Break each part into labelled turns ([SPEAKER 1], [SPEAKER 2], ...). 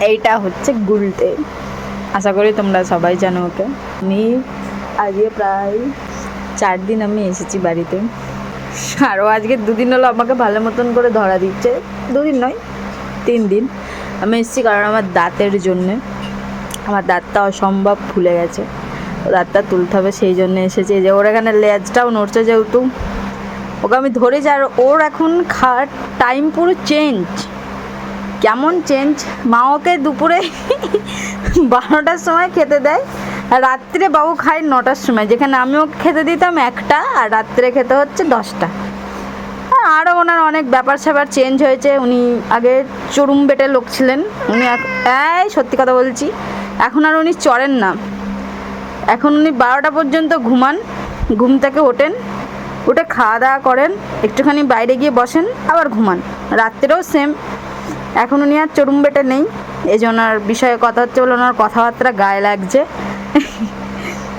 [SPEAKER 1] এইটা হচ্ছে গুলটে, আশা করি তোমরা সবাই জানো ওকে। আমি আজকে প্রায় 4 দিন আমি এসেছি বাড়িতে, আরও আজকে 2 দিন হলো আমাকে ভালো মতন করে ধরা দিচ্ছে। 2 দিন নয়, 3 দিন আমি এসেছি, কারণ আমার দাঁতের জন্যে, আমার দাঁতটা অসম্ভব ফুলে গেছে, দাঁতটা তুলতে হবে, সেই জন্য এসেছি। যে ওর এখানে লেজটাও নড়ছে, যেহেতু ওকে আমি ধরেছি, আর ওর এখন খাওয়ার টাইম পুরো চেঞ্জ। কেমন চেঞ্জ, মা ওকে দুপুরে 12টার সময় খেতে দেয়, আর রাত্রে বাবু খায় 9টার সময়, যেখানে আমি ওকে খেতে দিতাম 1টা, আর রাত্রে খেতে হচ্ছে 10টা। আরও ওনার অনেক ব্যাপার স্যাপার চেঞ্জ হয়েছে। উনি আগে চড়ুম বেটে লোক ছিলেন, উনি এই সত্যি কথা বলছি, এখন আর উনি চড়েন না। এখন উনি 12টা পর্যন্ত ঘুমান, ঘুম থেকে ওঠেন, উঠে খাওয়া দাওয়া করেন, একটুখানি বাইরে গিয়ে বসেন, আবার ঘুমান, রাত্রেও সেম। এখন উনি আর চড়ুম বেটে নেই, এই জন্য ওনার বিষয়ে কথা হচ্ছে বলে ওনার কথাবার্তা গায়ে লাগছে।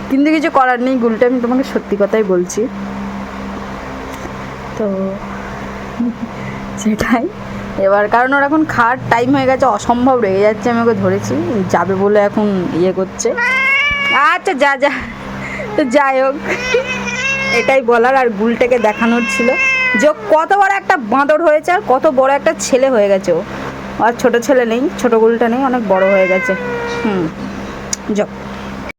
[SPEAKER 1] কিন্তু কিছু করার নেই গুলটে, আমি তোমাকে সত্যি কথাই বলছি। তো সেটাই এবার, কারণ ওর এখন খাওয়ার টাইম হয়ে গেছে, অসম্ভব রেগে যাচ্ছে, আমি ওকে ধরেছি যাবে বলে এখন ইয়ে করছে। আচ্ছা যা যা, তো যাই হোক, এটাই বলার আর গুলটাকে দেখানোর ছিল যে কত বড় একটা বাঁদর হয়েছে, আর কত বড় একটা ছেলে হয়ে গেছে ও। আর ছোট ছেলে নেই, ছোট গুলটা নেই, অনেক বড় হয়ে গেছে। যাক।